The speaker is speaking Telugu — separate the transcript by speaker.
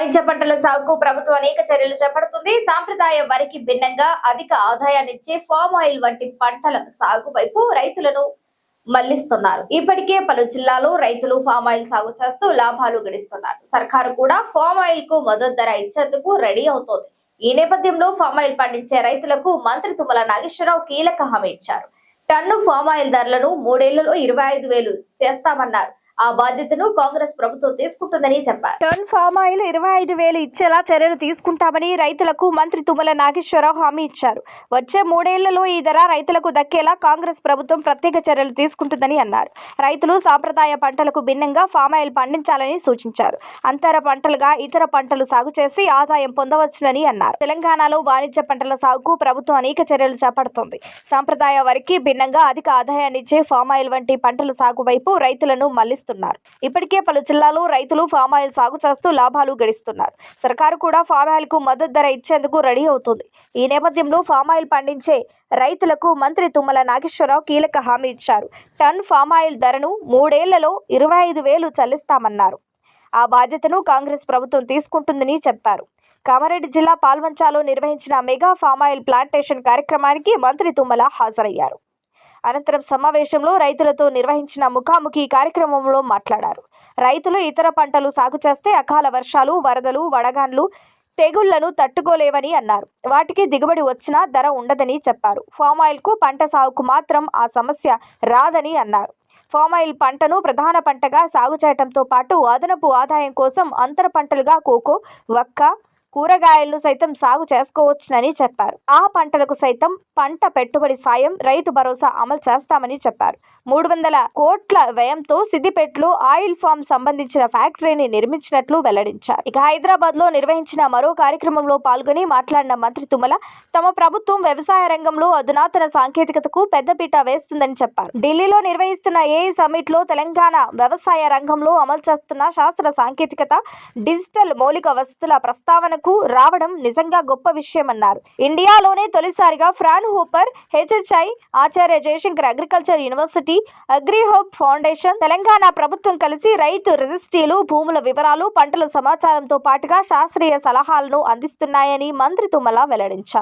Speaker 1: వాణిజ్య పంటల సాగుకు ప్రభుత్వం అనేక చర్యలు చేపడుతుంది. సాంప్రదాయ వరికి భిన్నంగా అధిక ఆదాయాన్నిచ్చే ఫామ్ ఆయిల్ వంటి పంటల సాగు వైపు రైతులను మళ్లిస్తున్నారు. ఇప్పటికే పలు జిల్లాలో రైతులు ఫామ్ ఆయిల్ సాగు చేస్తూ లాభాలు గడిస్తున్నారు. సర్కారు కూడా ఫామ్ ఆయిల్ కు మద్దతు ధర ఇచ్చేందుకు రెడీ అవుతోంది. ఈ నేపథ్యంలో ఫామ్ ఆయిల్ పండించే రైతులకు మంత్రి తుమ్మల నాగేశ్వరరావు కీలక హామీ ఇచ్చారు. టన్ను ఫామ్ ఆయిల్ ధరలను 3 ఏళ్లలో 25,000 చేస్తామన్నారు. ఆ బాధ్యతను కాంగ్రెస్ ప్రభుత్వం తీసుకుంటుందని చెప్పారు.
Speaker 2: టన్ ఫామ్ ఆయిల్ 25,000 ఇచ్చేలా చర్యలు తీసుకుంటామని రైతులకు మంత్రి తుమ్మల నాగేశ్వరరావు హామీ ఇచ్చారు. వచ్చే 3 ఏళ్లలో ఈ ధర రైతులకు దక్కేలా కాంగ్రెస్ ప్రభుత్వం ప్రత్యేక చర్యలు తీసుకుంటుందని అన్నారు. రైతులు సాంప్రదాయ పంటలకు భిన్నంగా ఫామ్ ఆయిల్ పండించాలని సూచించారు. అంతర పంటలుగా ఇతర పంటలు సాగు చేసి ఆదాయం పొందవచ్చునని అన్నారు. తెలంగాణలో వాణిజ్య పంటల సాగుకు ప్రభుత్వం అనేక చర్యలు చేపడుతోంది. సాంప్రదాయ వరికి భిన్నంగా అధిక ఆదాయాన్నిచ్చే ఫామ్ ఆయిల్ వంటి పంటల సాగు వైపు రైతులను మళ్లిస్తున్నారు. ఇప్పటికే పలు జిల్లాలో రైతులు ఫామ్ ఆయిల్ సాగు చేస్తూ లాభాలు గడిస్తున్నారు. సర్కారు కూడా ఫామ్ ఆయిల్ కు మద్దతు ధర ఇచ్చేందుకు రెడీ అవుతుంది. ఈ నేపథ్యంలో ఫామ్ ఆయిల్ పండించే రైతులకు మంత్రి తుమ్మల నాగేశ్వరరావు కీలక హామీ ఇచ్చారు. టన్ ఫామ్ ఆయిల్ ధరను 3 ఏళ్లలో 25,000 చెల్లిస్తామన్నారు. ఆ బాధ్యతను కాంగ్రెస్ ప్రభుత్వం తీసుకుంటుందని చెప్పారు. కామారెడ్డి జిల్లా పాల్వంచాలో నిర్వహించిన మెగా ఫామ్ ఆయిల్ ప్లాంటేషన్ కార్యక్రమానికి మంత్రి తుమ్మల హాజరయ్యారు. అనంతరం సమావేశంలో రైతులతో నిర్వహించిన ముఖాముఖి కార్యక్రమంలో మాట్లాడారు. రైతులు ఇతర పంటలు సాగు చేస్తే అకాల వర్షాలు, వరదలు, వడగాన్లు, తెగుళ్లను తట్టుకోలేవని అన్నారు. వాటికి దిగుబడి వచ్చినా ధర ఉండదని చెప్పారు. ఫామ్ ఆయిల్ కు పంట సాగుకు మాత్రం ఆ సమస్య రాదని అన్నారు. ఫామ్ ఆయిల్ పంటను ప్రధాన పంటగా సాగు చేయడంతో పాటు అదనపు ఆదాయం కోసం అంతర పంటలుగా కోకో, వక్క, కూరగాయలను సైతం సాగు చేసుకోవచ్చునని చెప్పారు. ఆ పంటలకు సైతం పంట పెట్టుబడి సాయం, రైతు భరోసా అమలు చేస్తామని చెప్పారు. 300 కోట్ల వ్యయంతో సిద్దిపేటలో ఆయిల్ ఫామ్ సంబంధించిన ఫ్యాక్టరీని నిర్మించినట్లు వెల్లడించారు. ఇక హైదరాబాద్ లో నిర్వహించిన మరో కార్యక్రమంలో పాల్గొని మాట్లాడిన మంత్రి తుమ్మల తమ ప్రభుత్వం వ్యవసాయ రంగంలో అధునాతన సాంకేతికతకు పెద్దపీట వేస్తుందని చెప్పారు. ఢిల్లీలో నిర్వహిస్తున్న ఏఐ సమ్మిట్ లో తెలంగాణ వ్యవసాయ రంగంలో అమలు చేస్తున్న శాస్త్ర సాంకేతికత, డిజిటల్ మౌలిక వసతుల ప్రస్తావన రావడం నిజంగా గొప్ప విషయమన్నారు. ఇండియాలోనే తొలిసారిగా Fraunhofer, HHI, Acharya Jayashankar agriculture university, agrihub foundation, Telangana ప్రభుత్వం కలిసి రైతు రిజిస్ట్రీలు, భూముల వివరాలు, పంటల సమాచారంతో పాటుగా శాస్త్రీయ సలహాలను అందిస్తున్నాయని మంత్రి తుమ్మల వెల్లడించారు.